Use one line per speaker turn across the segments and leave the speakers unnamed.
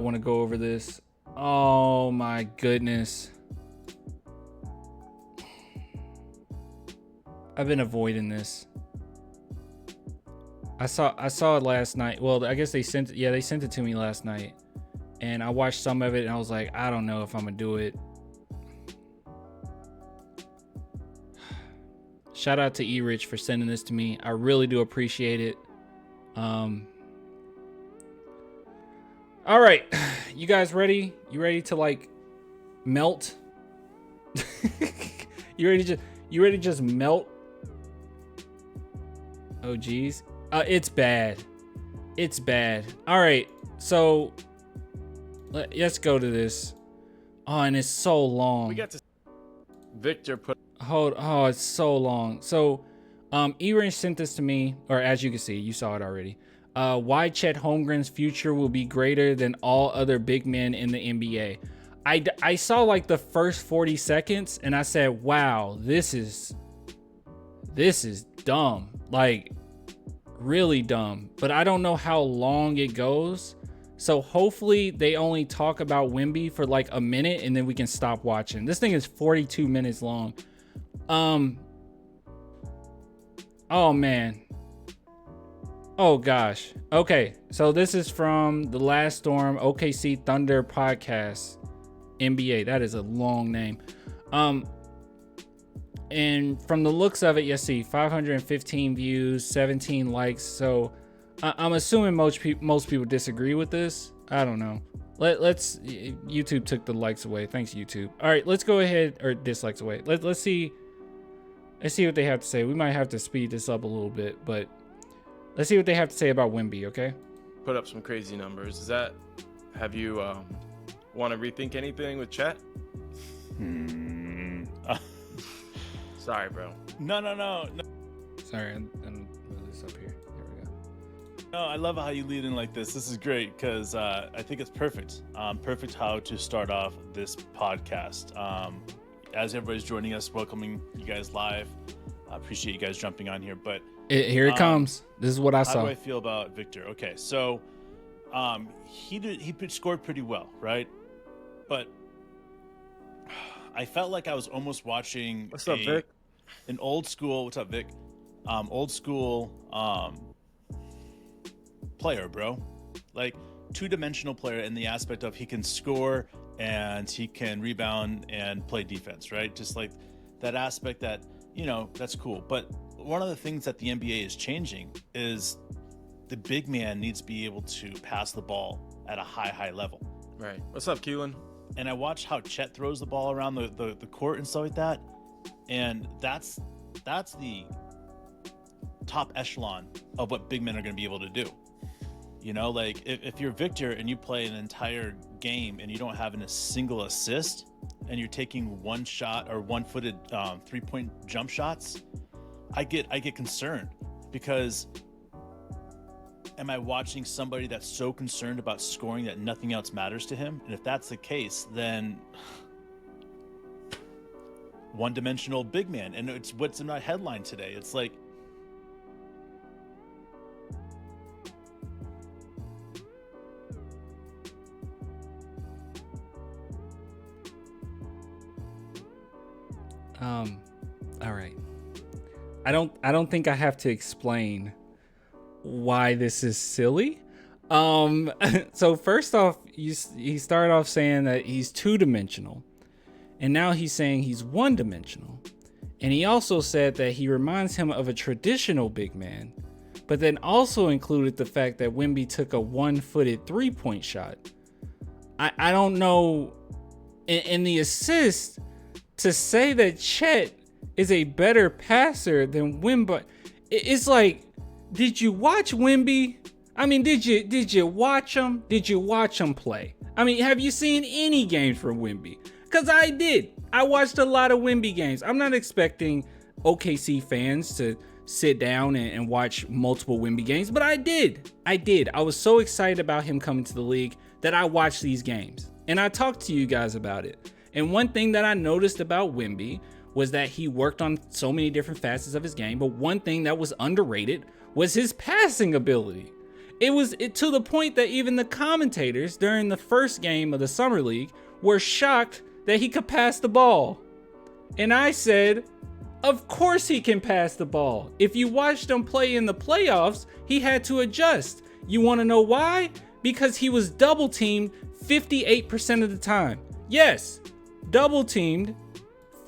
I want to go over this. Oh my goodness. I've been avoiding this. I saw it last night. Well, I guess they sent it to me last night. And I watched some of it and I was like, I don't know if I'm gonna do it. Shout out to E-Rich for sending this to me. I really do appreciate it. All right, you guys ready? You ready to like melt? You ready to just melt? Oh geez, it's bad. It's bad. All right, so let's go to this. Oh, and it's so long.
We got to Victor put.
Oh, it's so long. So, E-Range sent this to me, or as you can see, you saw it already. Why Chet Holmgren's future will be greater than all other big men in the NBA. I saw like the first 40 seconds and I said, wow, this is dumb. Like really dumb, but I don't know how long it goes. So hopefully they only talk about Wemby for like a minute and then we can stop watching. This thing is 42 minutes long. Oh man. Oh gosh. Okay, so this is from the Last Storm OKC Thunder podcast, NBA. That is a long name. And from the looks of it, you see 515 views, 17 likes. So I'm assuming most people disagree with this. I don't know. Let's YouTube took the likes away. Thanks YouTube. All right, let's go ahead, or dislikes away. Let's see what they have to say. We might have to speed this up a little bit, but let's see what they have to say about Wemby, okay?
Put up some crazy numbers. Have you want to rethink anything with Chet? Sorry, bro.
No.
Sorry, I'm move this up here. There we go.
No, I love how you lead in like this. This is great because I think it's perfect. Perfect how to start off this podcast. As everybody's joining us, welcoming you guys live. I appreciate you guys jumping on here. But
Here it comes. This is what I saw.
How do I feel about Victor? Okay, so he scored pretty well, right? But I felt like I was almost watching
What's up, Vic?
An old school. What's up, Vic? Old school player, bro. Like two-dimensional player in the aspect of he can score and he can rebound and play defense, right? Just like that aspect that, you know, that's cool. But one of the things that the NBA is changing is the big man needs to be able to pass the ball at a high level.
Right. What's up, Keelan?
And I watched how Chet throws the ball around the court and stuff like that. And that's the top echelon of what big men are going to be able to do. You know, like if you're Victor and you play an entire game and you don't have a single assist and you're taking one shot or one-footed 3-point jump shots, I get concerned because am I watching somebody that's so concerned about scoring that nothing else matters to him? And if that's the case, then one-dimensional big man. And it's what's in my headline today. It's like,
all right. I don't think I have to explain why this is silly. So first off, he started off saying that he's two-dimensional, and now he's saying he's one-dimensional. And he also said that he reminds him of a traditional big man, but then also included the fact that Wemby took a one-footed 3-point shot. I don't know. In the assist, to say that Chet is a better passer than Wemby, it's like, did you watch Wemby? I mean, did you watch him? Did you watch him play? I mean, have you seen any games from Wemby? Because I did. I watched a lot of Wemby games. I'm not expecting OKC fans to sit down and watch multiple Wemby games, but I did. I was so excited about him coming to the league that I watched these games. And I talked to you guys about it. And one thing that I noticed about Wemby was that he worked on so many different facets of his game, but one thing that was underrated was his passing ability. to the point that even the commentators during the first game of the Summer League were shocked that he could pass the ball. And I said, of course he can pass the ball. If you watched him play in the playoffs, he had to adjust. You want to know why? Because he was double teamed 58% of the time. Yes, double teamed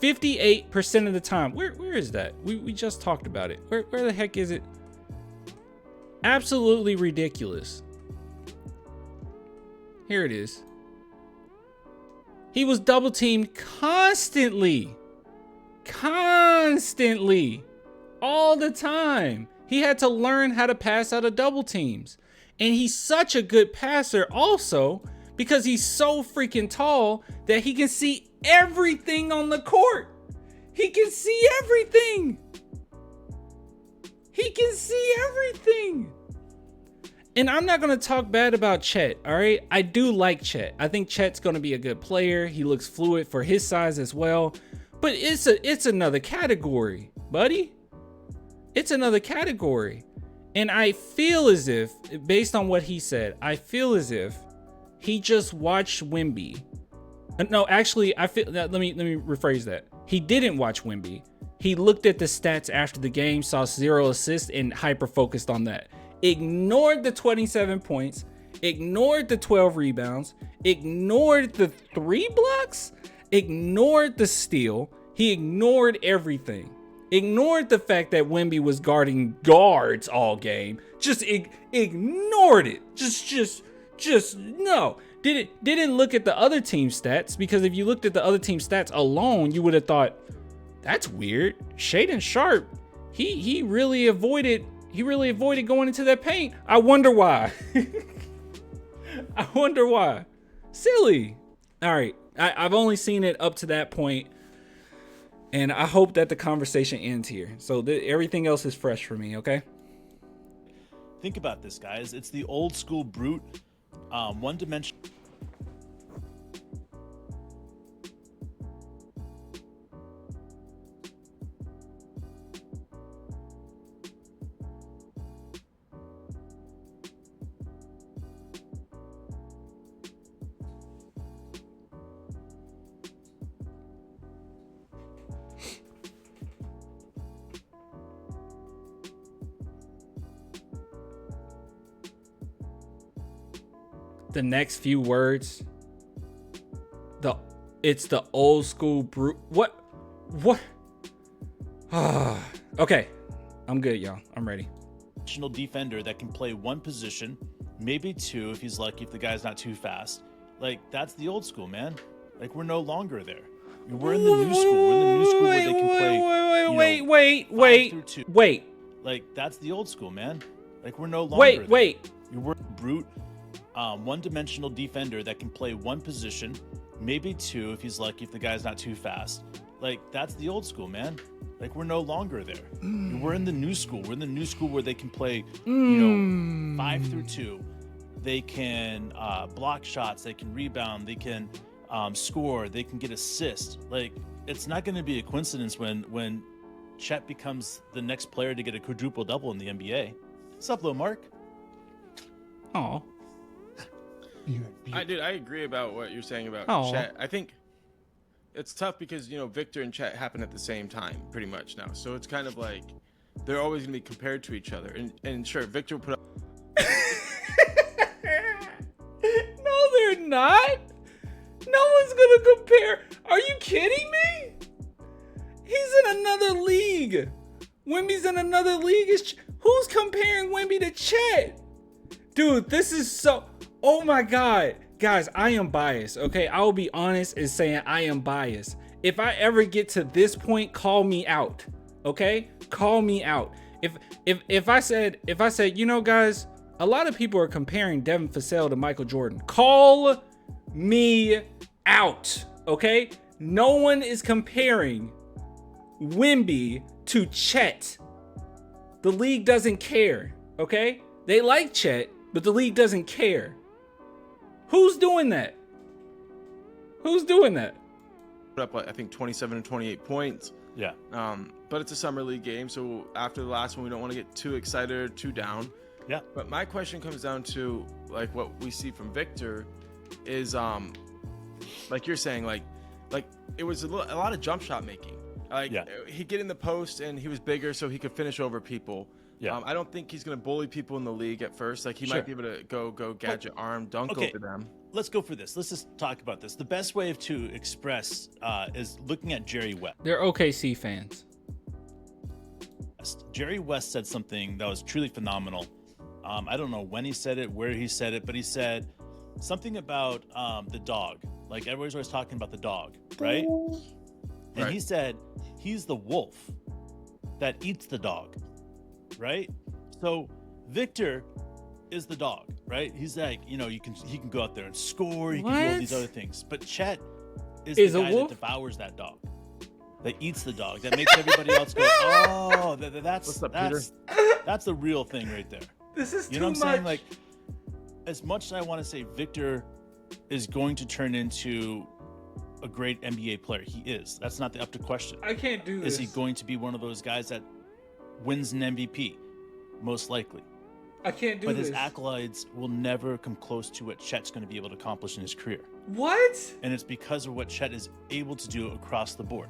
58% of the time. Where is that? We just talked about it. Where the heck is it? Absolutely ridiculous. Here it is. He was double teamed constantly. Constantly. All the time. He had to learn how to pass out of double teams. And he's such a good passer also because he's so freaking tall that he can see everything on the court. He can see everything. He can see everything. And I'm not going to talk bad about Chet, all right? I do like Chet. I think Chet's going to be a good player. He looks fluid for his size as well. But it's another category, buddy. It's another category. And I feel as if, based on what he said, I feel as if he just watched Wemby. No, actually, let me rephrase that. He didn't watch Wemby. He looked at the stats after the game, saw 0 assists, and hyper-focused on that. Ignored the 27 points, ignored the 12 rebounds, ignored the 3 blocks, ignored the steal. He ignored everything. Ignored the fact that Wemby was guarding guards all game. Just ignored it. Just no. Didn't look at the other team stats, because if you looked at the other team stats alone, you would have thought, that's weird. Shaedon Sharpe, he really avoided going into that paint. I wonder why. I wonder why. Silly. All right. I've only seen it up to that point, and I hope that the conversation ends here. So everything else is fresh for me, okay?
Think about this, guys. It's the old school brute, one dimension.
The next few words, it's the old school brute. What? Okay, I'm good, y'all. I'm ready.
Defender that can play one position, maybe two if he's lucky, if the guy's not too fast. Like, that's the old school, man. Like, we're no longer there. We're in the new school. We're in the new school where they can play. Wait. Like, that's the old school, man. Like, we're no longer there. We're brute. One-dimensional defender that can play one position, maybe two if he's lucky, if the guy's not too fast. Like, that's the old school, man. Like, we're no longer there. We're in the new school. We're in the new school where they can play, 5 through 2. They can block shots. They can rebound. They can score. They can get assists. Like, it's not going to be a coincidence when Chet becomes the next player to get a quadruple double in the NBA. What's up, little Mark?
Oh.
I agree about what you're saying about Chet. I think it's tough because, Victor and Chet happen at the same time pretty much now. So it's kind of like they're always going to be compared to each other. And sure, Victor put up.
No, they're not. No one's going to compare. Are you kidding me? He's in another league. Wemby's in another league. Who's comparing Wemby to Chet? Dude, this is so... Oh my God. Guys, I am biased, okay? I will be honest in saying I am biased. If I ever get to this point, call me out, okay? Call me out. If I said, guys, a lot of people are comparing Devin Vassell to Michael Jordan. Call me out, okay? No one is comparing Wemby to Chet. The league doesn't care, okay? They like Chet, but the league doesn't care. Who's doing that? Put up, I think, 27 and 28 points.
Yeah.
But it's a summer league game, so after the last one, we don't want to get too excited or too down.
Yeah.
But my question comes down to like what we see from Victor is like you're saying like it was a lot of jump shot making. Like he'd get in the post and he was bigger so he could finish over people. Yeah. I don't think he's going to bully people in the league at first. Like he might be able to go gadget arm dunk over them.
Let's go for this. Let's just talk about this. The best way to express is looking at Jerry West.
They're OKC fans.
Jerry West said something that was truly phenomenal. I don't know when he said it, where he said it, but he said something about the dog. Like everybody's always talking about the dog, right? And he said he's the wolf that eats the dog, right? So Victor is the dog, right? He's like, you know, he can go out there and score, he can do all these other things. But Chet is the guy that devours that dog, that eats the dog, that makes everybody else go, oh, that's the real thing right there.
This is
you know what I'm saying? Like, as much as I want to say Victor is going to turn into a great NBA player, he is. That's not up to question.
I can't do this.
Is he going to be one of those guys that wins an MVP? Most likely.
I can't do
this. But
this.
His accolades will never come close to what Chet's going to be able to accomplish in his career.
What?
And it's because of what Chet is able to do across the board.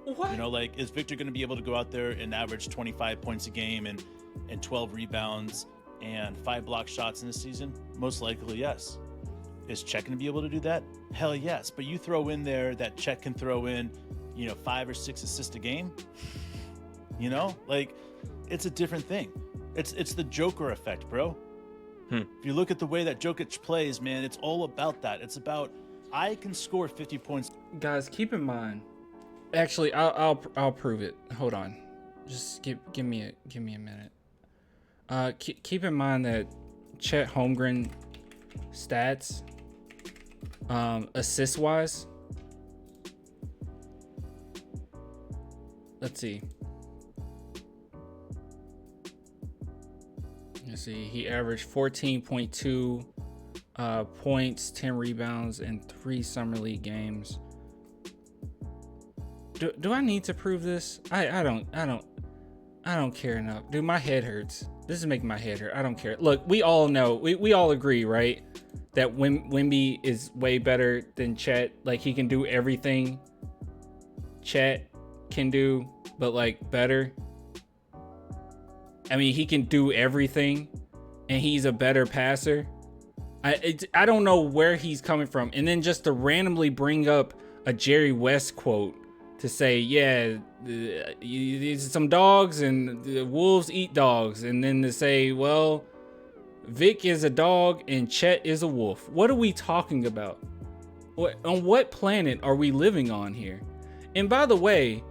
What?
You know, like, is Victor going to be able to go out there and average 25 points a game and 12 rebounds and 5 block shots in a season? Most likely, yes. Is Chet going to be able to do that? Hell yes. But you throw in there that Chet can throw in, 5 or 6 assists a game. Like, it's a different thing. It's the Joker effect, bro. If you look at the way that Jokic plays, man, it's all about that. It's about, I can score 50 points.
Guys, keep in mind. Actually, I'll prove it. Hold on. Just give me a minute. Keep in mind that Chet Holmgren stats, assist wise. Let's see. He averaged 14.2 points, 10 rebounds in 3 summer league games. Do I need to prove this? I don't care enough. Dude, my head hurts. This is making my head hurt. I don't care. Look, we all know, we all agree, right? That Wemby is way better than Chet. Like, he can do everything Chet can do, but like better. I mean, he can do everything, and he's a better passer. I don't know where he's coming from. And then just to randomly bring up a Jerry West quote to say, yeah, some dogs and the wolves eat dogs. And then to say, well, Vic is a dog and Chet is a wolf. What are we talking about? On what planet are we living on here? And by the way,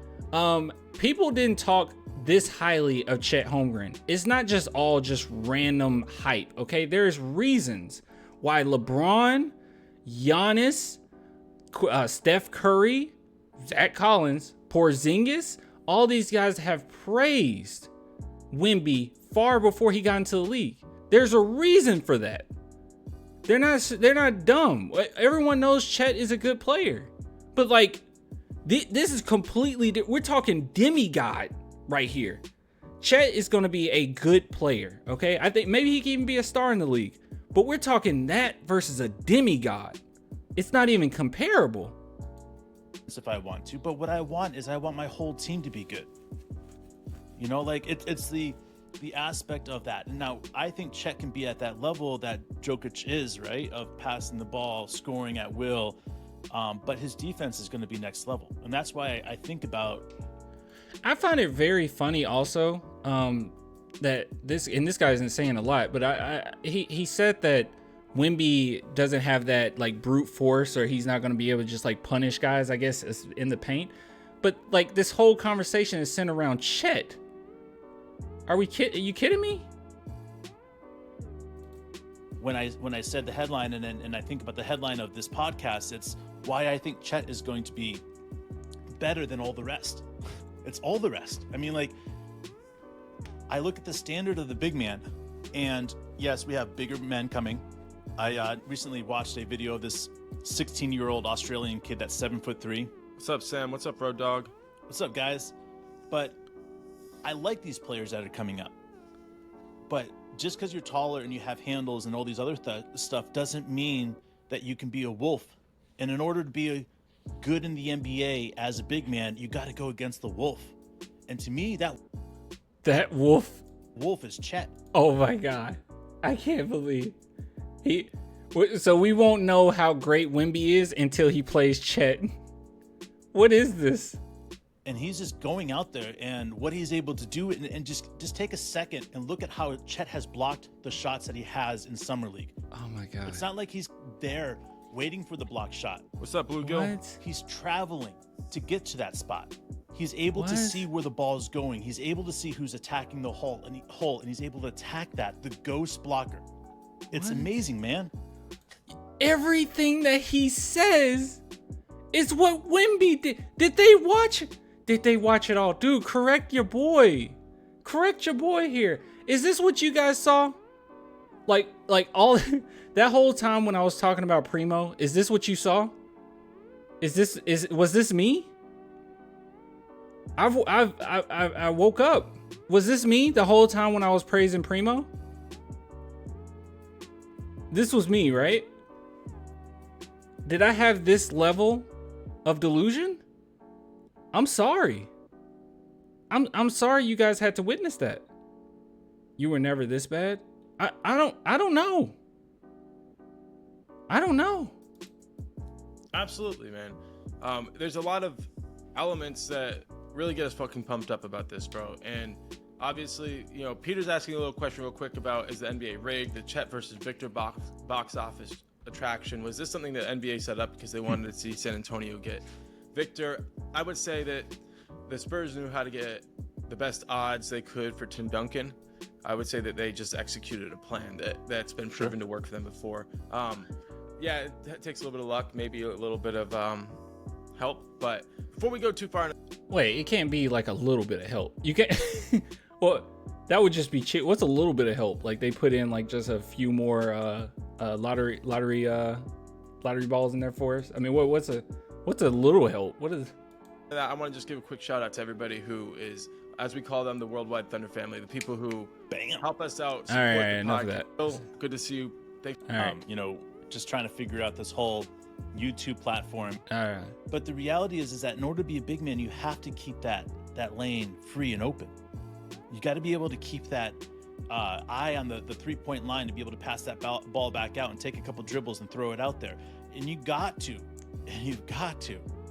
people didn't talk this highly of Chet Holmgren. It's not just all just random hype, okay? There's reasons why LeBron, Giannis, Steph Curry, Zach Collins, Porzingis, all these guys have praised Wemby far before he got into the league. There's a reason for that. They're not dumb. Everyone knows Chet is a good player. But like, this is completely different. We're talking demigod right here. Chet is going to be a good player, okay? I think maybe he can even be a star in the league. But we're talking that versus a demigod. It's not even comparable.
If I want to, but what I want is I want my whole team to be good. Like it's the aspect of that. And now I think Chet can be at that level that Jokic is, right? Of passing the ball, scoring at will. But his defense is going to be next level. And that's why I think about.
I find it very funny also that this guy isn't saying a lot, but he said that Wemby doesn't have that like brute force, or he's not going to be able to just like punish guys, I guess, in the paint. But like this whole conversation is centered around Chet. Are you kidding me?
When I said the headline and I think about the headline of this podcast, it's why I think Chet is going to be better than all the rest. It's all the rest. I mean, like, I look at the standard of the big man, and yes, we have bigger men coming. I recently watched a video of this 16-year-old Australian kid that's 7'3".
What's up, Sam? What's up, Road Dog?
What's up, guys? But I like these players that are coming up. But just because you're taller and you have handles and all these other stuff doesn't mean that you can be a wolf. And in order to be good in the NBA as a big man, you got to go against the wolf. And to me, that
wolf
is Chet.
Oh my God, I can't believe he. So we won't know how great Wemby is until he plays Chet. What is this?
And he's just going out there, and what he's able to do, and just take a second and look at how Chet has blocked the shots that he has in Summer League.
Oh my God.
It's not like he's there waiting for the block shot.
What's up, Blue Gill?
He's traveling to get to that spot. He's able to see where the ball is going. He's able to see who's attacking the hole, and he's able to attack that, the ghost blocker. It's amazing, man.
Everything that he says is what Wemby did. Did they watch it all? Dude, correct your boy. Correct your boy here. Is this what you guys saw? Like all that whole time when I was talking about Primo, is this what you saw? Was this me? I woke up. Was this me the whole time when I was praising Primo? This was me, right? Did I have this level of delusion? I'm sorry. I'm sorry you guys had to witness that. You were never this bad? I don't know. I don't know.
Absolutely, man. There's a lot of elements that really get us fucking pumped up about this, bro. And obviously, you know, Peter's asking a little question real quick about, is the NBA rigged? The Chet versus Victor box office attraction. Was this something that NBA set up because they wanted to see San Antonio get Victor? I would say that the Spurs knew how to get the best odds they could for Tim Duncan. I would say that they just executed a plan that's been proven to work for them before. Yeah, it takes a little bit of luck, maybe a little bit of help. But before we go too far,
wait, it can't be like a little bit of help. You can't. Well, that would just be cheap. What's a little bit of help? Like they put in like just a few more lottery balls in there for us. I mean, what's a little help? What is?
I want to just give a quick shout out to everybody who is, as we call them, the Worldwide Thunder family, the people who help us out.
All right, enough of that.
Good to see you. Thank you.
You know, just trying to figure out this whole YouTube platform.
All right.
But the reality is that in order to be a big man, you have to keep that lane free and open. You got to be able to keep that eye on the 3-point line to be able to pass that ball back out and take a couple dribbles and throw it out there. And you've got to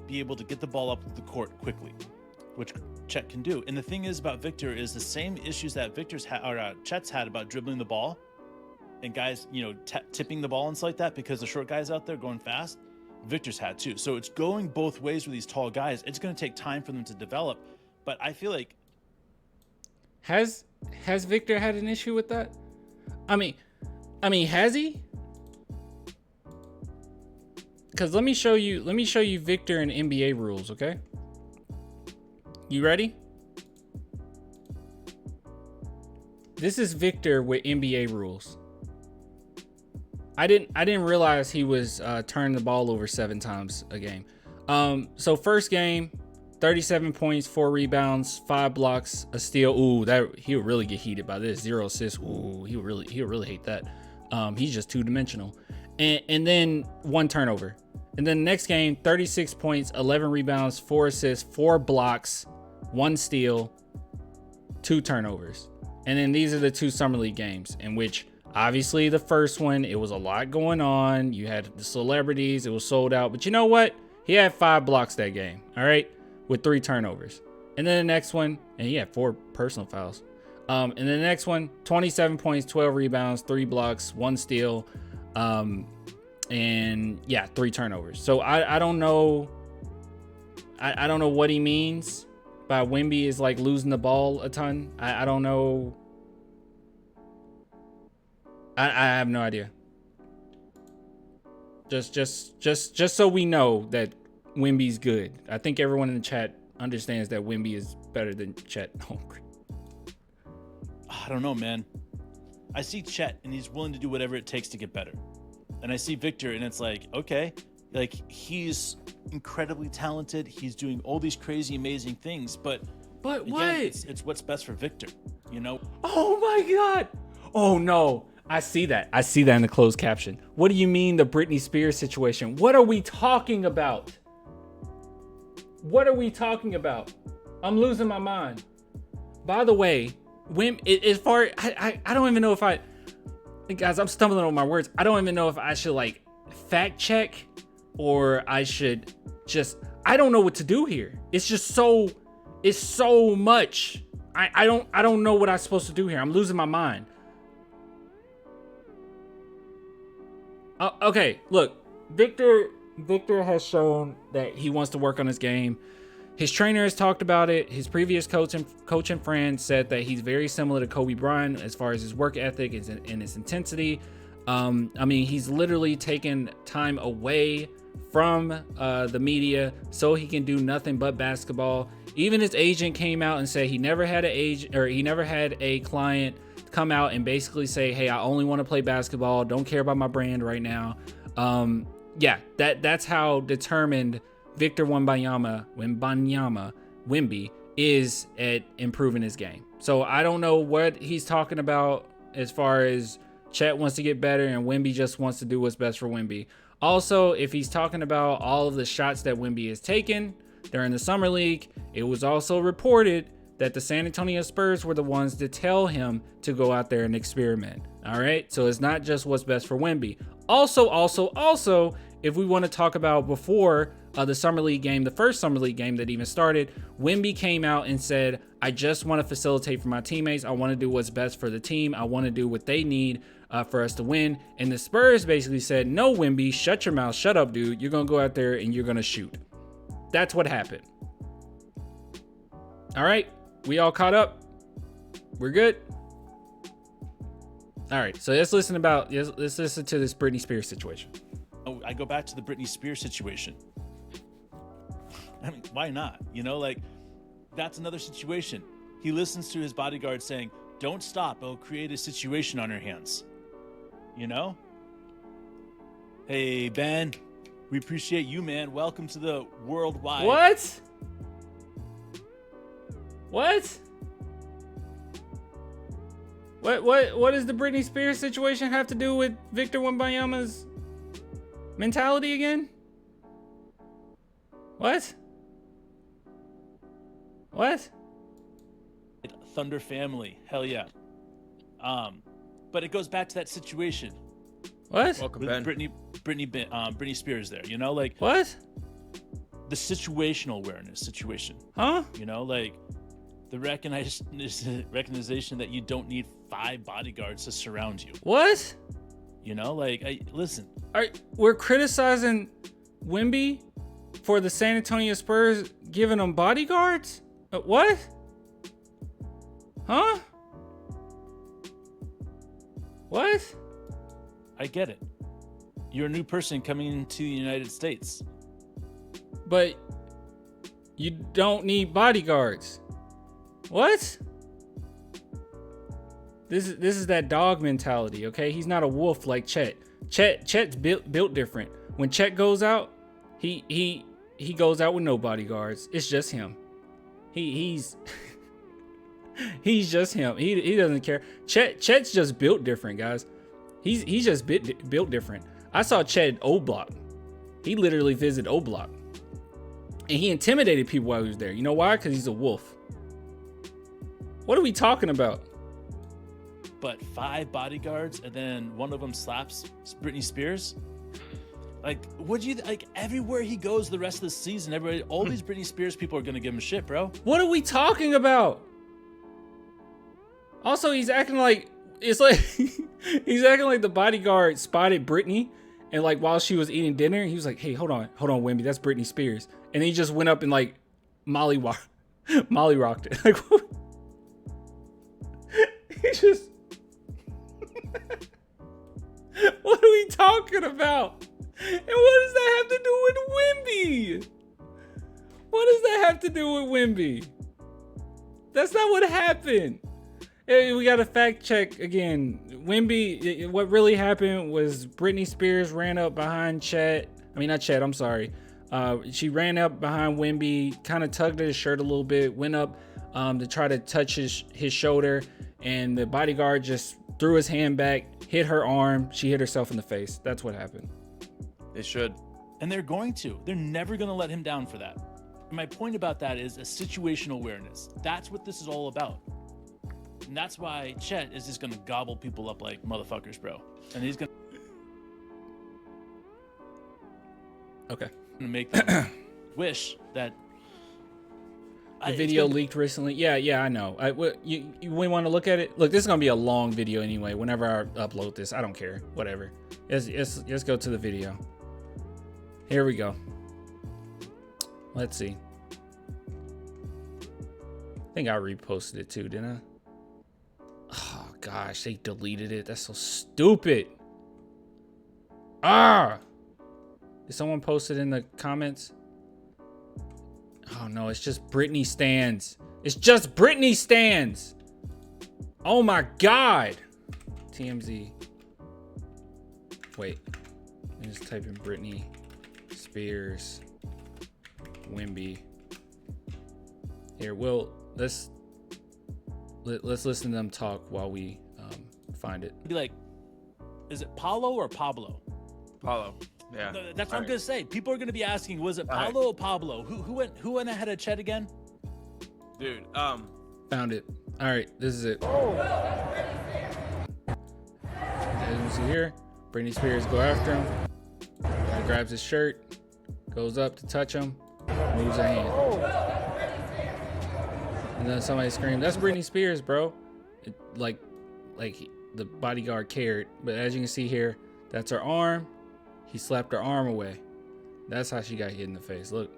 be able to get the ball up the court quickly, which Chet can do. And the thing is about Victor is the same issues that Chet's had about dribbling the ball and guys, you know, tipping the ball and stuff like that, because the short guys out there going fast, Victor's had too. So it's going both ways with these tall guys. It's going to take time for them to develop, but I feel like
has Victor had an issue with that? I mean, has he? Because let me show you Victor and NBA rules, okay? You ready? This is Victor with NBA rules. I didn't realize he was turning the ball over 7 times a game. So first game, 37 points, 4 rebounds, 5 blocks, a steal. Ooh, he'll really get heated by this. 0 assists. Ooh, he'll really hate that. He's just 2-dimensional. And then 1 turnover. And then the next game, 36 points, 11 rebounds, 4 assists, 4 blocks, 1 steal, 2 turnovers. And then these are the 2 Summer League games in which obviously the first one, it was a lot going on. You had the celebrities, it was sold out. But you know what? He had 5 blocks that game, all right, with 3 turnovers. And then the next one, and he had 4 personal fouls. And then the next one, 27 points, 12 rebounds, 3 blocks, 1 steal, and yeah, 3 turnovers. So I don't know. I don't know what he means by Wemby is like losing the ball a ton. I don't know. I have no idea. Just so we know that Wemby's good. I think everyone in the chat understands that Wemby is better than Chet Holmgren.
I don't know, man. I see Chet and he's willing to do whatever it takes to get better. And I see Victor and it's like, okay, like he's incredibly talented. He's doing all these crazy, amazing things, but again,
what?
It's what's best for Victor, you know?
Oh my God. Oh no, I see that. I see that in the closed caption. What do you mean the Britney Spears situation? What are we talking about? What are we talking about? I'm losing my mind. By the way, I don't even know if guys, I'm stumbling on my words. I don't even know if I should like fact check or I should I don't know what to do here. It's so much. I don't know what I'm supposed to do here. I'm losing my mind. Okay, look, Victor has shown that he wants to work on his game. His trainer has talked about it. His previous coach and friend said that he's very similar to Kobe Bryant as far as his work ethic and his intensity. I mean, he's literally taken time away from the media so he can do nothing but basketball. Even his agent came out and said he never had a client come out and basically say, "Hey, I only want to play basketball. Don't care about my brand right now." Yeah, that's how determined Victor Wembanyama, Wemby, is at improving his game. So I don't know what he's talking about as far as Chet wants to get better and Wemby just wants to do what's best for Wemby. Also, if he's talking about all of the shots that Wemby has taken during the summer league, it was also reported that the San Antonio Spurs were the ones to tell him to go out there and experiment. All right, so it's not just what's best for Wemby. Also, if we want to talk about before the summer league game, the first summer league game that even started, Wemby came out and said, "I just want to facilitate for my teammates. I want to do what's best for the team. I want to do what they need for us to win." And the Spurs basically said, "No, Wemby, shut your mouth. Shut up, dude. You're going to go out there and you're going to shoot." That's what happened. All right, we all caught up? We're good? All right, so let's listen to this Britney Spears situation.
Oh, I go back to the Britney Spears situation. I mean, why not? You know, like, that's another situation. He listens to his bodyguard saying, "Don't stop, it'll create a situation on her hands." You know? "Hey, Ben, we appreciate you, man. Welcome to the worldwide."
What? What does the Britney Spears situation have to do with Victor Wembanyama's mentality again? What?
Thunder family, hell yeah. But it goes back to that situation.
What?
Welcome,
With
Ben.
Britney Spears there, you know, like
What?
the situational awareness situation.
Huh?
You know, like the recognition that you don't need 5 bodyguards to surround you.
What?
You know, like, listen.
We're criticizing Wemby for the San Antonio Spurs giving him bodyguards? What? Huh? What?
I get it. You're a new person coming into the United States.
But you don't need bodyguards. What? This is that dog mentality, okay? He's not a wolf like Chet. Chet's built different. When Chet goes out, he goes out with no bodyguards. It's just him. He's he's just him. He doesn't care. Chet's just built different, guys. He's just built different. I saw Chet at O Block. He literally visited O Block. And he intimidated people while he was there. You know why? Because he's a wolf. What are we talking about?
But 5 bodyguards and then one of them slaps Britney Spears? Like, everywhere he goes the rest of the season, all these Britney Spears people are going to give him shit, bro.
What are we talking about? Also, he's acting like he's acting like the bodyguard spotted Britney, and like while she was eating dinner, he was like, "Hey, hold on, Wemby, that's Britney Spears," and he just went up and like mollyrocked it. Like, he just. What are we talking about? And what does that have to do with Wemby? What does that have to do with Wemby? That's not what happened. Hey, we got to fact check again. Wemby, what really happened was Britney Spears ran up behind Chet. I mean, not Chet, I'm sorry. She ran up behind Wemby, kind of tugged at his shirt a little bit, went up to try to touch his shoulder, and the bodyguard just threw his hand back, hit her arm. She hit herself in the face. That's what happened.
They should.
And they're going to. They're never going to let him down for that. And my point about that is a situational awareness. That's what this is all about. And that's why Chet is just going to gobble people up like motherfuckers, bro. And he's going
to
make them wish that
the video leaked recently. Yeah, I know. You want to look at it? Look, this is going to be a long video anyway. Whenever I upload this, I don't care. Whatever. Let's go to the video. Here we go. Let's see. I think I reposted it too, didn't I? Oh gosh, they deleted it. That's so stupid. Did someone post it in the comments? Oh no, it's just Britney stands. It's just Britney stands. Oh my God. TMZ. Wait. Let me just type in Britney Spears Wemby. Here, let's listen to them talk while we find it.
Be like, is it Paulo or Pablo?
Paulo. Yeah.
That's what I'm gonna say. People are gonna be asking, was it Paulo or Pablo? Who went ahead of Chet again?
Dude,
found it. All right, this is it. As you can see here, Britney Spears go after him. Guy grabs his shirt, goes up to touch him, moves her hand. And then somebody screamed, "That's Britney Spears, bro!" Like the bodyguard cared. But as you can see here, that's her arm. He slapped her arm away. That's how she got hit in the face. Look,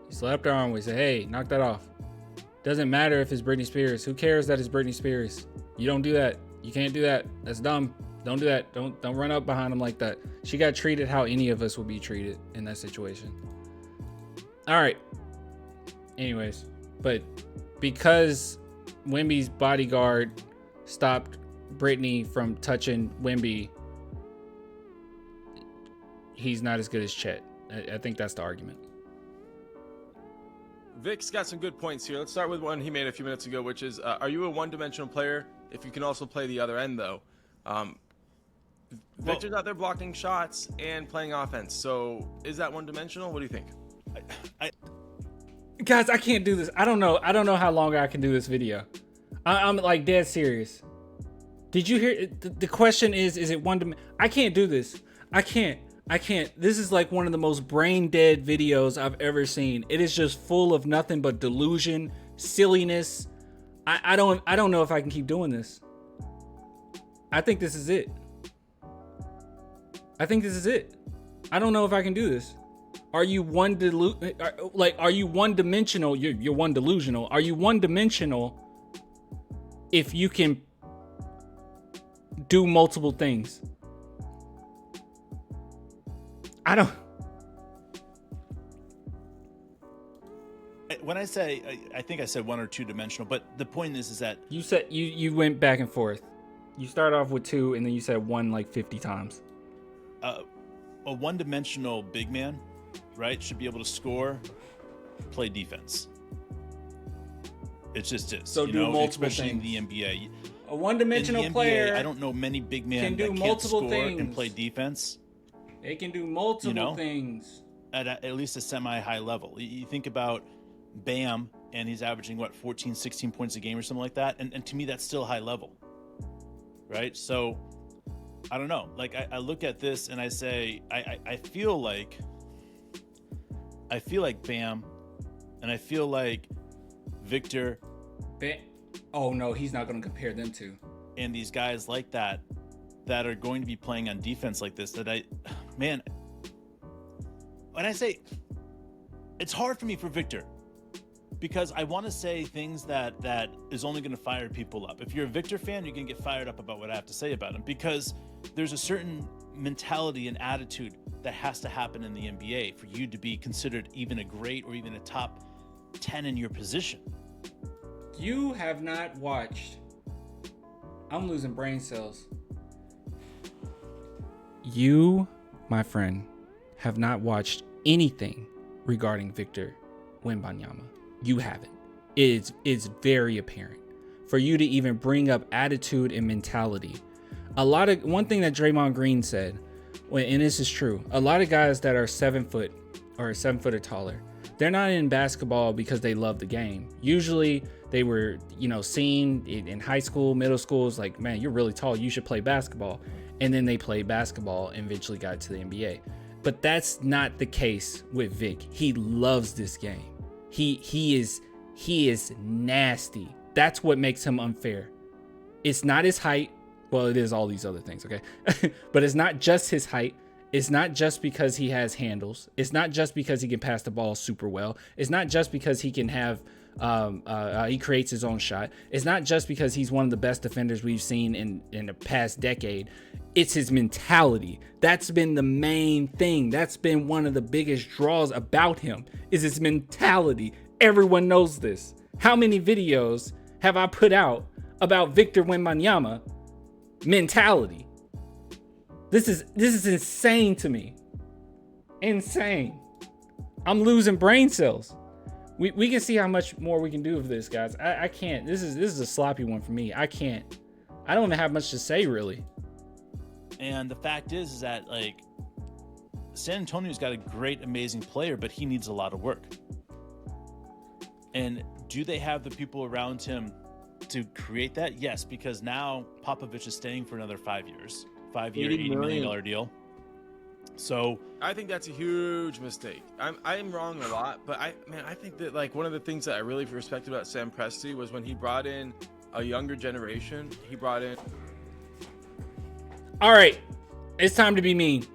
he slapped her arm away. Said, "Hey, knock that off. Doesn't matter if it's Britney Spears. Who cares that it's Britney Spears? You don't do that. You can't do that. That's dumb. Don't do that. Don't run up behind him like that." She got treated how any of us would be treated in that situation. All right. Anyways, but because Wemby's bodyguard stopped Britney from touching Wemby, he's not as good as Chet. I think that's the argument.
Vic's got some good points here. Let's start with one he made a few minutes ago, which is, are you a one-dimensional player if you can also play the other end, though? Victor's out there blocking shots and playing offense. So is that one-dimensional? What do you think?
Guys, I can't do this. I don't know how long I can do this video. I'm like dead serious. Did you hear? The question is it I can't do this. I can't. This is like one of the most brain dead videos I've ever seen. It is just full of nothing but delusion, silliness. I don't know if I can keep doing this. I think this is it. I don't know if I can do this. Are you one dimensional? You're one delusional. Are you one dimensional if you can do multiple things?
When I say, I think I said one or two dimensional, but the point is that
you said you went back and forth. You start off with two, and then you said one like 50 times.
A one-dimensional big man, right, should be able to score, play defense. It's just is.
So do multiple
especially
things.
In the NBA.
A one-dimensional player.
I don't know many big men
can do
that
multiple
can't score
things
and play defense.
They can do multiple things
at least a semi-high level. You think about Bam, and he's averaging 14, 16 points a game or something like that, and to me that's still high level, right? So I don't know. Like I look at this and I say I feel like Bam, and I feel like Victor.
Oh no, he's not going to compare them to.
And these guys like that are going to be playing on defense like this. When I say it's hard for me for Victor, because I want to say things that is only going to fire people up. If you're a Victor fan, you're going to get fired up about what I have to say about him, because there's a certain mentality and attitude that has to happen in the NBA for you to be considered even a great or even a top 10 in your position.
You have not watched. I'm losing brain cells. You, my friend, have not watched anything regarding Victor Wembanyama. You haven't. It's very apparent. For you to even bring up attitude and mentality, One thing that Draymond Green said, and this is true, a lot of guys that are 7 foot or 7 foot or taller, they're not in basketball because they love the game. Usually they were, seen in high school, middle school, it's like, man, you're really tall, you should play basketball. And then they played basketball and eventually got to the NBA. But that's not the case with Vic. He loves this game. He is nasty. That's what makes him unfair. It's not his height. Well, it is all these other things, okay? But it's not just his height. It's not just because he has handles. It's not just because he can pass the ball super well. It's not just because he can have he creates his own shot. It's not just because he's one of the best defenders we've seen in the past decade. It's his mentality. That's been the main thing. That's been one of the biggest draws about him, is his mentality. Everyone knows this. How many videos have I put out about Victor Wembanyama mentality? This is insane to me. Insane. I'm losing brain cells. We can see how much more we can do with this, guys. I can't. This is a sloppy one for me. I can't. I don't even have much to say, really.
And the fact is that, like, San Antonio's got a great, amazing player, but he needs a lot of work. And do they have the people around him to create that? Yes, because now Popovich is staying for another 5 years. 5-year, $80 million deal. So
I think that's a huge mistake. I'm wrong a lot, but I think that, like, one of the things that I really respect about Sam Presti was when he brought in a younger generation. He brought in.
All right, it's time to be mean.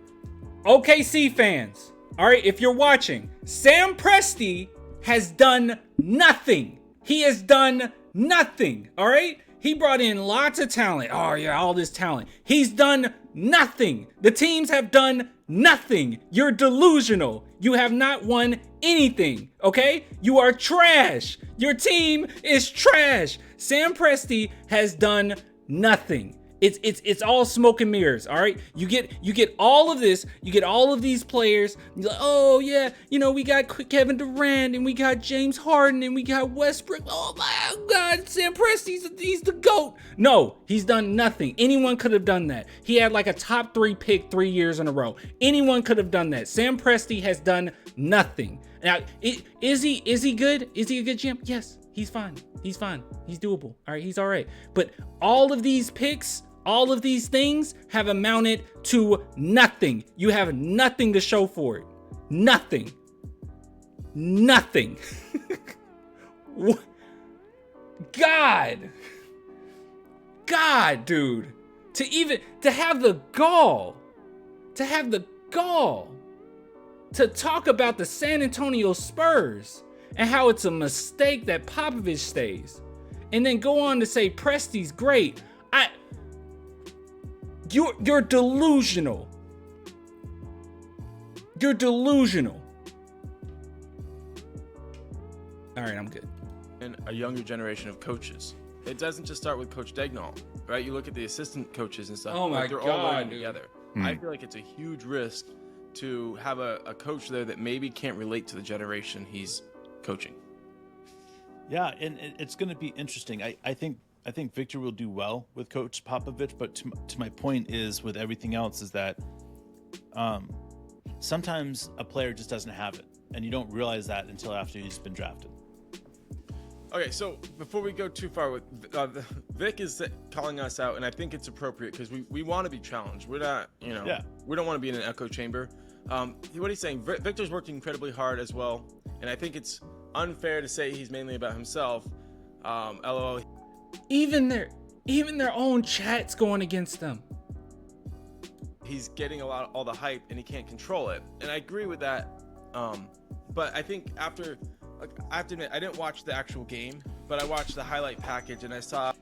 OKC fans, all right, if you're watching, Sam Presti has done nothing. He has done nothing, all right? He brought in lots of talent. Oh, yeah, all this talent. He's done nothing. The teams have done nothing. You're delusional. You have not won anything, okay? You are trash. Your team is trash. Sam Presti has done nothing. It's all smoke and mirrors, all right? You get all of this. You get all of these players. You're like, oh yeah, we got Kevin Durant and we got James Harden and we got Westbrook. Oh my God, Sam Presti, he's the GOAT. No, he's done nothing. Anyone could have done that. He had like a top 3 pick 3 years in a row. Anyone could have done that. Sam Presti has done nothing. Now, is he good? Is he a good GM? Yes, he's fine. He's fine. He's doable. All right, he's all right. But all of these picks, all of these things have amounted to nothing. You have nothing to show for it. Nothing. Nothing. God, dude. To have the gall to talk about the San Antonio Spurs and how it's a mistake that Popovich stays, and then go on to say Presti's great. You're delusional. You're delusional. All right, I'm good.
And a younger generation of coaches. It doesn't just start with Coach Dagnall, right? You look at the assistant coaches and stuff.
Oh my
they're
God,
all learning
dude.
together. I feel like it's a huge risk to have a coach there that maybe can't relate to the generation he's coaching.
Yeah, and it's going to be interesting. I think Victor will do well with Coach Popovich, but to my point is, with everything else, is that sometimes a player just doesn't have it, and you don't realize that until after he's been drafted.
Okay, so before we go too far, with Vic is calling us out, and I think it's appropriate because we want to be challenged. We're not, we don't want to be in an echo chamber. What he's saying, Victor's worked incredibly hard as well, and I think it's unfair to say he's mainly about himself. LOL.
Even their own chat's going against them.
He's getting all the hype, and he can't control it, and I agree with that. But I think I have to admit, I didn't watch the actual game, but I watched the highlight package, and I saw.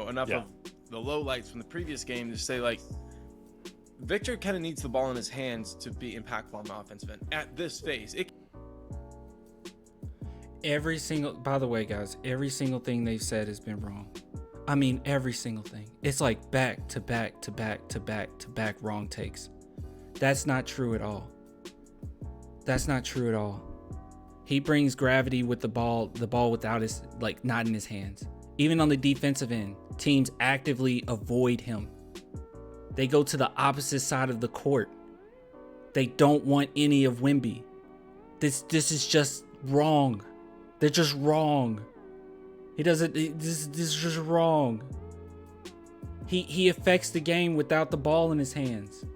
Enough of the lowlights from the previous game to say, like, Victor kind of needs the ball in his hands to be impactful on the offensive end at this phase.
By the way, guys, every single thing they've said has been wrong. I mean, every single thing. It's like back to back to back to back to back wrong takes. That's not true at all. That's not true at all. He brings gravity with the ball without his, like, not in his hands. Even on the defensive end, teams actively avoid him. They go to the opposite side of the court. They don't want any of Wemby. This is just wrong. They're just wrong. This is just wrong. He affects the game without the ball in his hands.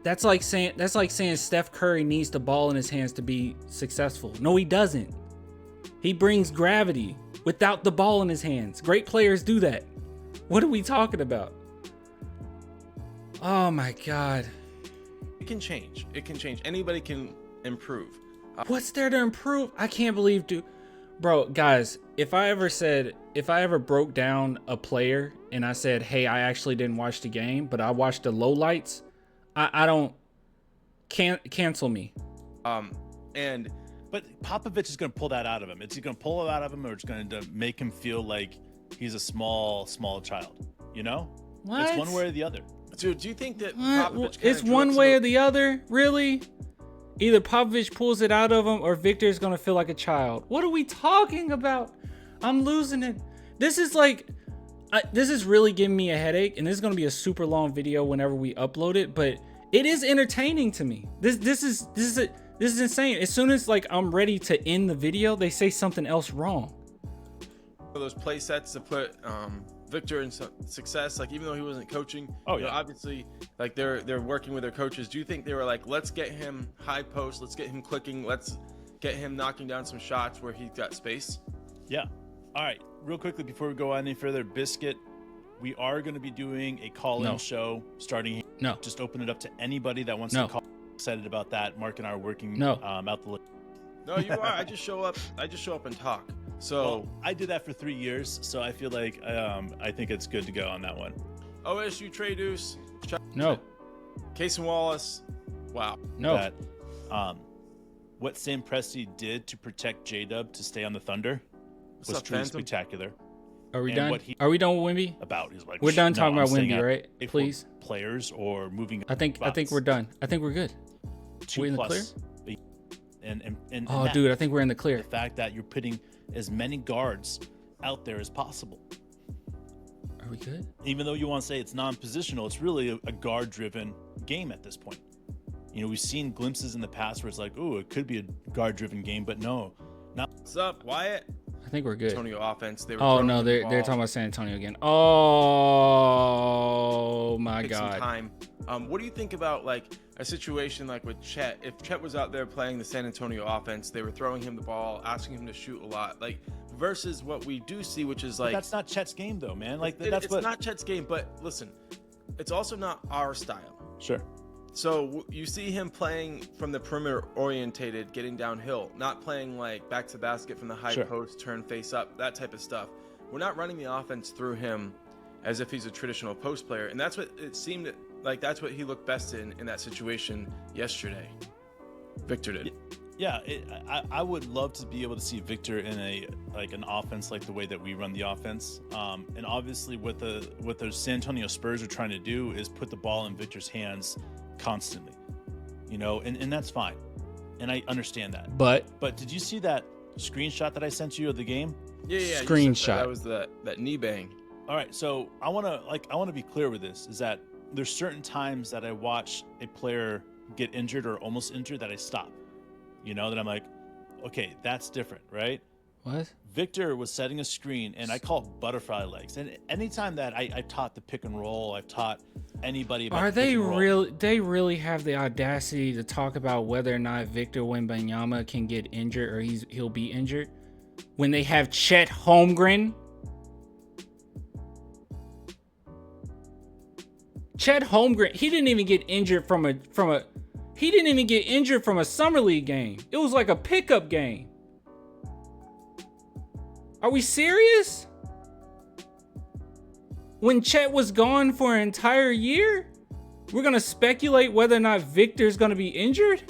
That's like saying Steph Curry needs the ball in his hands to be successful. No, he doesn't. He brings gravity without the ball in his hands. Great players do that. What are we talking about? Oh my God.
It can change. Anybody can improve.
What's there to improve? I can't believe, dude. Bro, guys, if I ever broke down a player and I said, hey, I actually didn't watch the game, but I watched the lowlights, cancel me.
But Popovich is going to pull that out of him. It's going to pull it out of him, or it's going to make him feel like he's a small child. You know?
What?
It's one way or the other.
Dude, do you think that
Popovich it's one way or the other? Really? Either Popovich pulls it out of him or Victor's going to feel like a child. What are we talking about? I'm losing it. This is like... this is really giving me a headache, and this is going to be a super long video whenever we upload it, but it is entertaining to me. This is insane. As soon as, like, I'm ready to end the video, they say something else wrong.
Those play sets to put Victor in success, like, even though he wasn't coaching, obviously, like, they're working with their coaches. Do you think they were like, let's get him high post, let's get him clicking, let's get him knocking down some shots where he's got space?
Yeah. All right. Real quickly before we go on any further, Biscuit, we are going to be doing a call-in show starting here.
No.
Just open it up to anybody that wants to call. Excited about that. Mark and I are working out the list.
No, you are. I just show up and talk. So
I did that for 3 years, so I feel like I think it's good to go on that one.
OSU Trey Deuce.
No.
Casey Wallace. Wow.
No.
That, what Sam Presti did to protect J-Dub to stay on the Thunder was truly spectacular.
Are we done? Are we done with Wemby?
About his like
we're done talking about Wemby, right? Please.
Players or moving.
I think we're done. I think we're good. We in the clear?
And
dude, I think we're in the clear.
The fact that you're putting as many guards out there as possible.
Are we good?
Even though you want to say it's non-positional, it's really a guard-driven game at this point. You know, we've seen glimpses in the past where it's like, oh, it could be a guard-driven game, but no.
What's up, Wyatt?
I think we're good.
Antonio offense. They're
talking about San Antonio again. Oh my God.
Some time. What do you think about like a situation like with Chet? If Chet was out there playing the San Antonio offense, they were throwing him the ball, asking him to shoot a lot, like versus what we do see, which is like
that's not Chet's game though, man. Like
it's not Chet's game, but listen, it's also not our style.
Sure.
So you see him playing from the perimeter orientated, getting downhill, not playing like back to basket from the high post, turn face up, that type of stuff. We're not running the offense through him as if he's a traditional post player. And that's what it seemed like. That's what he looked best in that situation yesterday. Victor did.
Yeah, I would love to be able to see Victor in an offense like the way that we run the offense. And obviously what the San Antonio Spurs are trying to do is put the ball in Victor's hands constantly, you know, and that's fine, and I understand that. But did you see that screenshot that I sent you of the game?
Yeah.
Screenshot.
That was that knee bang.
All right, so I want to be clear with this. Is that there's certain times that I watch a player get injured or almost injured that I stop. You know, that I'm like, okay, that's different, right?
What?
Victor was setting a screen, and I call it butterfly legs. And anytime that I taught the pick and roll, I've taught anybody about
Are
the pick
they
and roll.
real? They really have the audacity to talk about whether or not Victor Wembanyama can get injured or he'll be injured when they have Chet Holmgren. Chet Holmgren, he didn't even get injured from a summer league game. It was like a pickup game. Are we serious? When Chet was gone for an entire year, we're gonna speculate whether or not Victor's gonna be injured?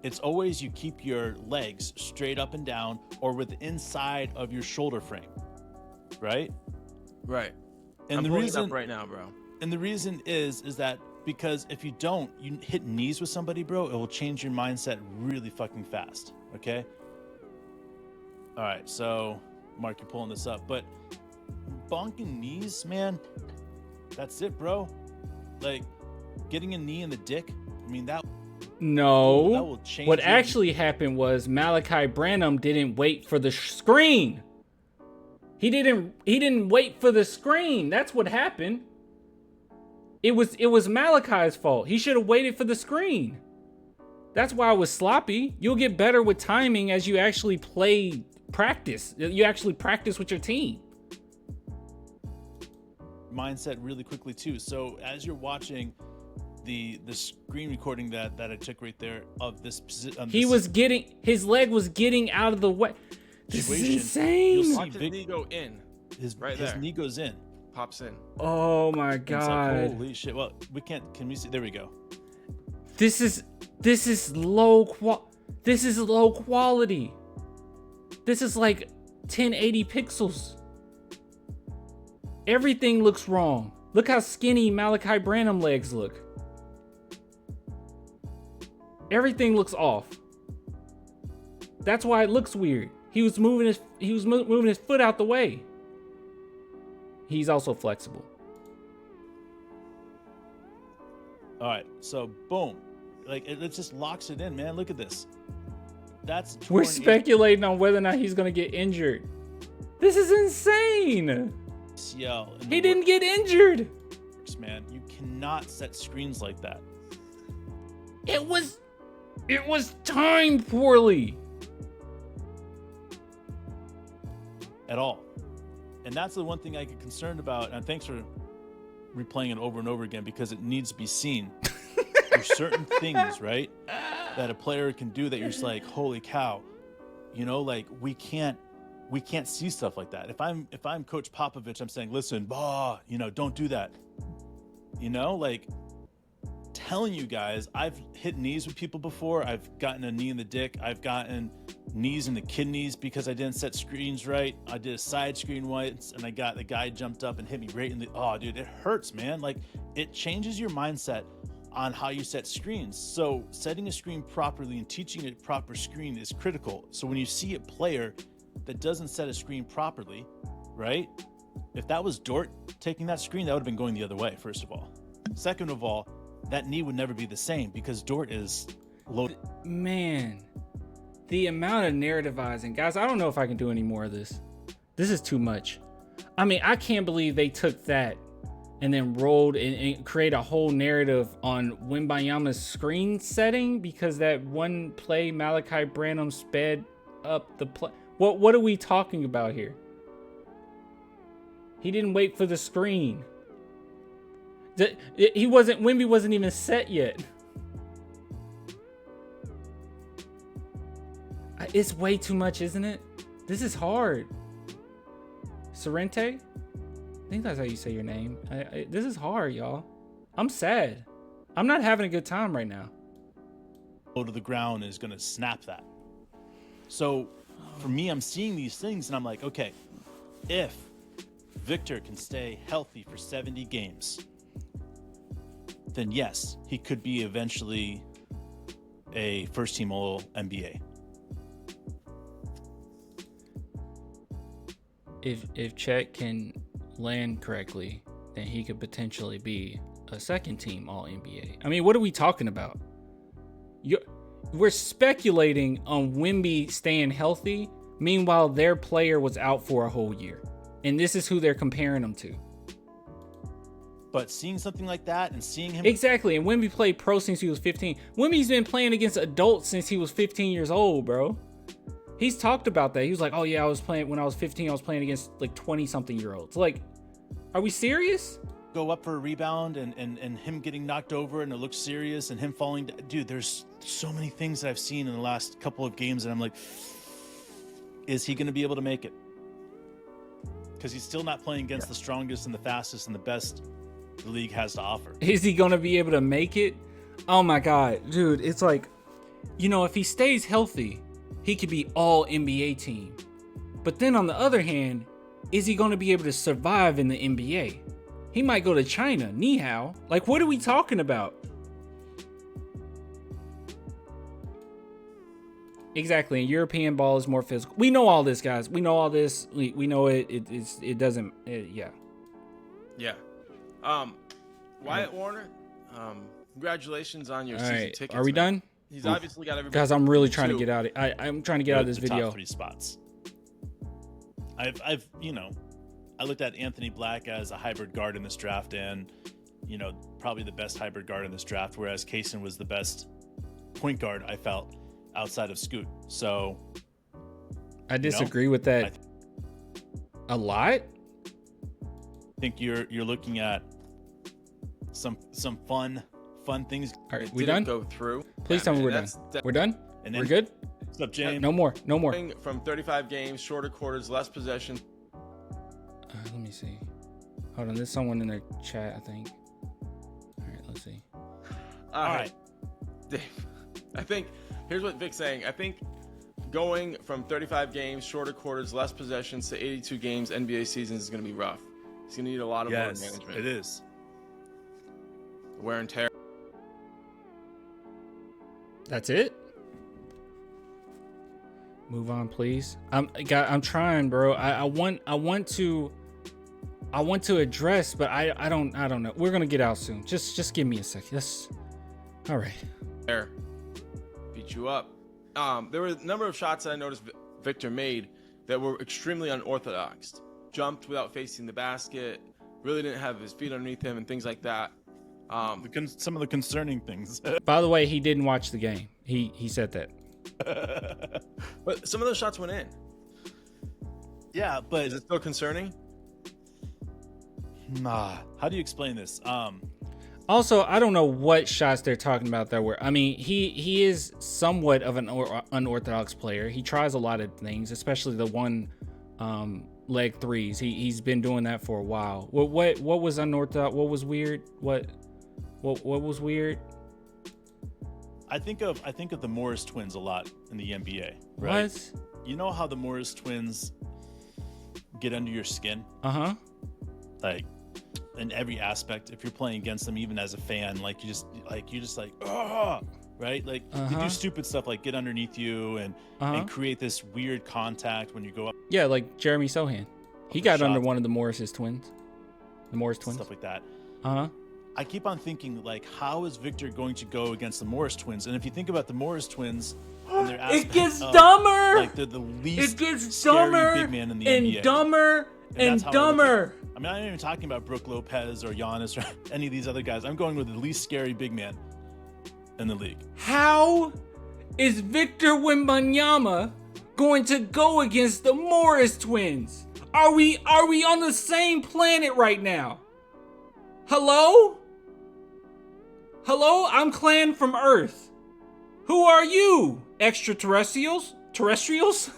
It's always you keep your legs straight up and down or with the inside of your shoulder frame, right?
Right.
And
I'm
the
pulling it
reason
up right now, bro.
And the reason is that because if you don't, you hit knees with somebody, bro, it will change your mindset really fucking fast. Okay. All right. So, Mark, you're pulling this up, but bonking knees, man, that's it, bro. Like getting a knee in the dick. I mean, that will change.
What actually happened was Malachi Branham didn't wait for the screen. He didn't wait for the screen. That's what happened. It was Malachi's fault. He should have waited for the screen. That's why it was sloppy. You'll get better with timing as you actually practice. You actually practice with your team.
Mindset really quickly too. So as you're watching the screen recording that I took right there of this position,
his leg was getting out of the way. This is insane.
Watch his knee go in.
His knee goes in.
Pops in.
Oh my god.
Like, holy shit. Well, can we see? There we go.
This is low quality. This is like 1080 pixels. Everything looks wrong. Look how skinny Malachi Branham legs look. Everything looks off. That's why it looks weird. He was moving his foot out the way. He's also flexible.
All right, so boom, like it just locks it in, man. Look at this.
We're speculating on whether or not he's gonna get injured. This is insane. He didn't get injured.
Man, you cannot set screens like that.
It was timed poorly.
At all. And that's the one thing I get concerned about. And thanks for replaying it over and over again because it needs to be seen. There's certain things, right, that a player can do that you're just like, holy cow, you know, like we can't see stuff like that. If I'm Coach Popovich, I'm saying, listen, don't do that. You know, like telling you guys, I've hit knees with people before. I've gotten a knee in the dick. I've gotten knees in the kidneys because I didn't set screens right. I did a side screen once and the guy jumped up and hit me right in the, oh dude, it hurts, man. Like it changes your mindset on how you set screens. So setting a screen properly and teaching a proper screen is critical. So when you see a player that doesn't set a screen properly, right? If that was Dort taking that screen, that would have been going the other way, first of all. Second of all, that knee would never be the same because Dort is loaded.
Man, the amount of narrativizing. Guys, I don't know if I can do any more of this. This is too much. I mean, I can't believe they took that and then rolled and create a whole narrative on Wembanyama's screen setting because that one play Malachi Branham sped up the play. What are we talking about here? He didn't wait for the screen. Wemby wasn't even set yet. It's way too much, isn't it? This is hard. Sorrente? I think that's how you say your name. This is hard, y'all. I'm sad. I'm not having a good time right now.
Low to the ground is going to snap that. So for me, I'm seeing these things and I'm like, okay, if Victor can stay healthy for 70 games, then yes, he could be eventually a first-team All-NBA.
If Chet can land correctly, then he could potentially be a second-team All-NBA. I mean, what are we talking about? we're speculating on Wemby staying healthy. Meanwhile, their player was out for a whole year. And this is who they're comparing him to.
But seeing something like that and seeing him...
Exactly. And Wemby played pro since he was 15. Wemby's been playing against adults since he was 15 years old, bro. He's talked about that. He was like, oh yeah, I was playing when I was 15, I was playing against like 20-something year olds. Like, are we serious?
Go up for a rebound and him getting knocked over and it looks serious and him falling. Dude, there's so many things that I've seen in the last couple of games and I'm like, is he going to be able to make it? Because he's still not playing against the strongest and the fastest and the best the league has to offer.
Is he going to be able to make it? Oh my God, dude. It's like, you know, if he stays healthy, he could be all NBA team. But then on the other hand, is he going to be able to survive in the NBA? He might go to China, ni hao. Like, what are we talking about? Exactly. And European ball is more physical. We know all this, guys. We know all this. We know it. It doesn't. Yeah.
Yeah. Wyatt Warner. Congratulations on your season tickets.
Are we done?
He's obviously got everybody.
Guys, I'm really trying to get out of it. I'm trying to get out of this video.
Top 3 spots. I've you know, I looked at Anthony Black as a hybrid guard in this draft, and you know, probably the best hybrid guard in this draft, whereas Kaysen was the best point guard I felt outside of Scoot. So
I disagree with that a lot.
I think you're looking at some fun things.
All right, we done?
Go through.
Please tell me we're done. We're done?
And then,
we're good?
What's up, James?
No more.
From 35 games, shorter quarters, less possession.
Let me see. Hold on, there's someone in the chat, I think. All right, let's see.
All right. Dave, I think, here's what Vic's saying. I think going from 35 games, shorter quarters, less possessions to 82 games NBA season is going to be rough. He's going to need a lot of load management.
It is.
Wear and tear.
That's it? Move on, please. I'm trying, bro. I want to address, but I don't know. We're gonna get out soon. Just give me a second. That's all right.
There, beat you up. There were a number of shots that I noticed Victor made that were extremely unorthodox. Jumped without facing the basket. Really didn't have his feet underneath him and things like that.
Some of the concerning things.
By the way, he didn't watch the game. He said that.
But some of those shots went in.
Yeah, but
is it still concerning?
Nah. How do you explain this?
Also, I don't know what shots they're talking about that were. I mean, he is somewhat of an unorthodox player. He tries a lot of things, especially the one leg threes. He's been doing that for a while. What was unorthodox? What was weird? What was weird?
I think of the Morris twins a lot in the NBA. Right?
What?
You know how the Morris twins get under your skin?
Uh-huh.
Like in every aspect. If you're playing against them, even as a fan, like you just like, oh, right? Like they do stupid stuff like get underneath you and create this weird contact when you go up.
Yeah, like Jeremy Sohan. He got under one of the Morris twins. The Morris twins.
Stuff like that.
Uh-huh.
I keep on thinking, like, how is Victor going to go against the Morris twins? And if you think about the Morris twins, and their
it gets dumber.
Like they're the least
it gets
scary
dumber
big man in the
and
NBA.
Dumber and dumber.
I mean, I'm not even talking about Brook Lopez or Giannis or any of these other guys. I'm going with the least scary big man in the league.
How is Victor Wembanyama going to go against the Morris twins? Are we on the same planet right now? Hello? Hello? I'm Clan from Earth. Who are you? Extraterrestrials? Terrestrials?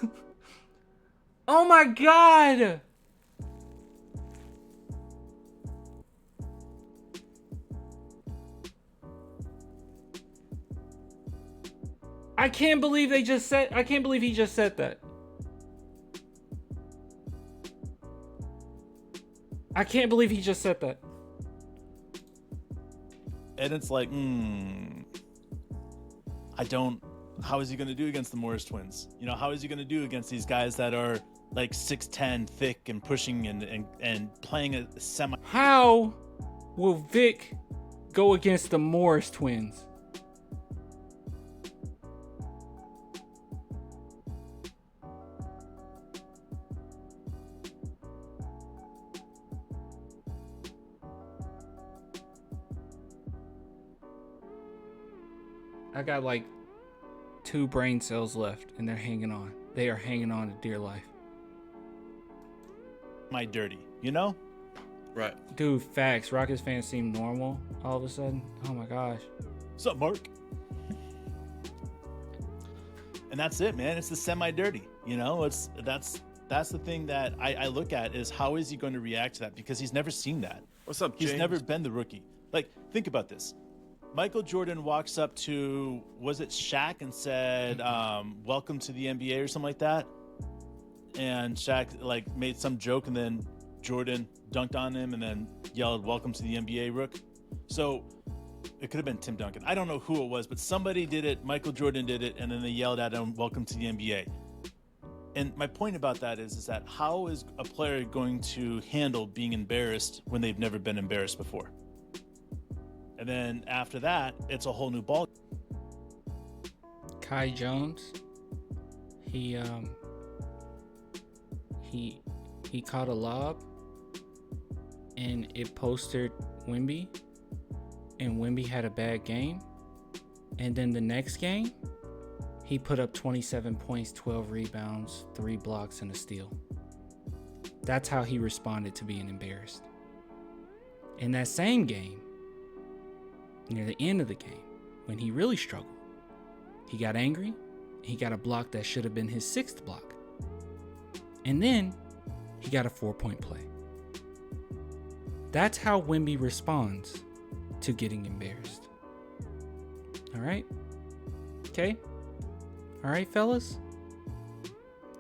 Oh my God. I can't believe he just said that. I can't believe he just said that.
And it's like, how is he going to do against the Morris twins? You know, how is he going to do against these guys that are like 6'10", thick and pushing and playing a semi?
How will Vic go against the Morris twins? I got like 2 brain cells left, and they're hanging on. They are hanging on to dear life.
My dirty, you know?
Right.
Dude, facts. Rockets fans seem normal all of a sudden. Oh my gosh.
What's up, Mark? And that's it, man. It's the semi-dirty. You know, that's the thing that I look at is how is he going to react to that? Because he's never seen that.
What's up, James?
He's never been the rookie. Like, think about this. Michael Jordan walks up to, was it Shaq, and said, welcome to the NBA or something like that? And Shaq like made some joke, and then Jordan dunked on him and then yelled, welcome to the NBA, Rook. So it could have been Tim Duncan. I don't know who it was, but somebody did it. Michael Jordan did it, and then they yelled at him, welcome to the NBA. And my point about that is that how is a player going to handle being embarrassed when they've never been embarrassed before? And then after that, it's a whole new ball.
Kai Jones, he caught a lob and it posted Wemby, and Wemby had a bad game. And then the next game, he put up 27 points, 12 rebounds, 3 blocks, and a steal. That's how he responded to being embarrassed. In that same game, near the end of the game, when he really struggled, he got angry. He got a block that should have been his 6th block. And then he got a 4-point play. That's how Wemby responds to getting embarrassed. All right? Okay? All right, fellas?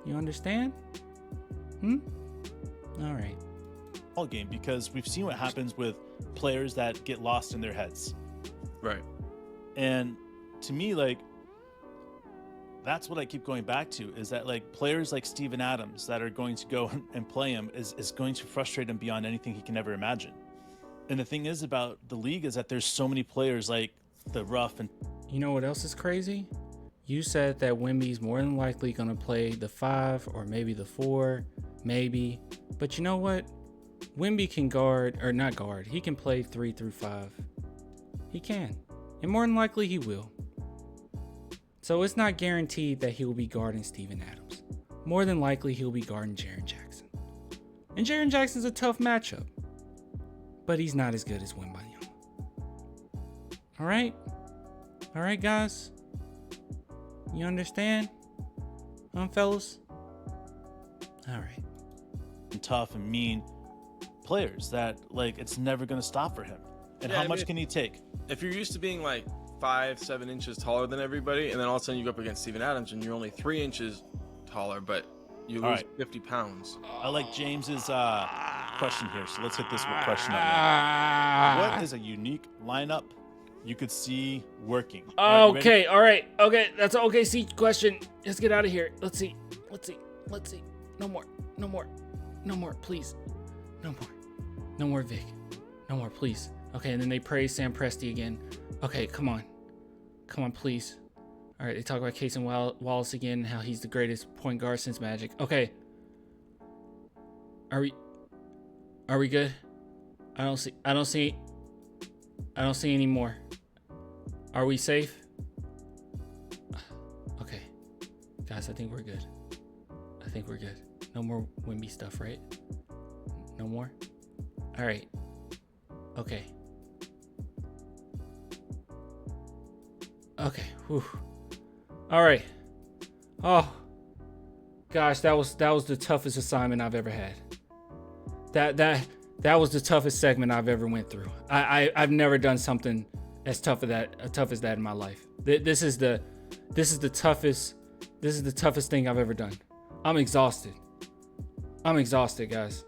You understand? All right.
Ball game, because we've seen what happens with players that get lost in their heads.
Right.
And to me, like, that's what I keep going back to, is that like players like Steven Adams that are going to go and play him is going to frustrate him beyond anything he can ever imagine. And the thing is about the league is that there's so many players like the rough. And
you know what else is crazy? You said that Wemby's more than likely going to play the 5 or maybe the 4, maybe. But you know what? Wemby can guard, or not guard, he can play 3 through 5. He can. And more than likely he will. So it's not guaranteed that he will be guarding Steven Adams. More than likely he'll be guarding Jaren Jackson. And Jaren Jackson's a tough matchup. But he's not as good as Wembanyama. All right? All right, guys? You understand? Fellas? All right.
Tough and mean players that, like, it's never going to stop for him. And how much can he take?
If you're used to being like 5-7 inches taller than everybody, and then all of a sudden you go up against Steven Adams and you're only 3 inches taller, but you lose 50 pounds.
I like James's question here, so let's hit this question up now. What is a unique lineup you could see working?
Okay, all right. Okay, that's an OKC question. Let's get out of here. Let's see. No more, please. No more, Vic. No more, please. Okay, and then they praise Sam Presti again. Okay, come on, please. All right, they talk about Casey Wallace again, how he's the greatest point guard since Magic. Okay, are we good? I don't see any more. Are we safe? Okay, guys, I think we're good. No more Wemby stuff, right? No more? All right. Okay. Whew. All right. Oh, gosh, that was the toughest assignment I've ever had. That was the toughest segment I've ever went through. I've never done something as tough as that in my life. This is the toughest thing I've ever done. I'm exhausted, guys.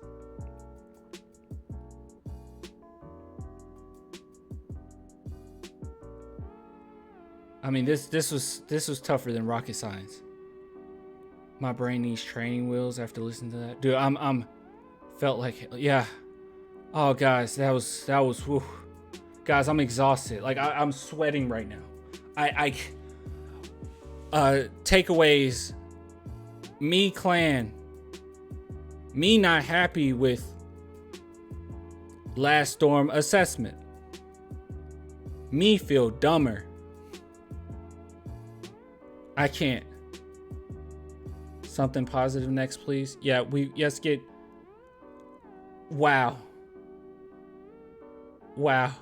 I mean, this was tougher than rocket science. My brain needs training wheels after listening to that. Dude, I'm felt like, yeah. Oh, guys, that was whew. Guys, I'm exhausted. Like I'm sweating right now. Takeaways. Me not happy with last storm assessment. Me feel dumber. I can't. Something positive next, please. Yeah, yes, get. Wow. Wow.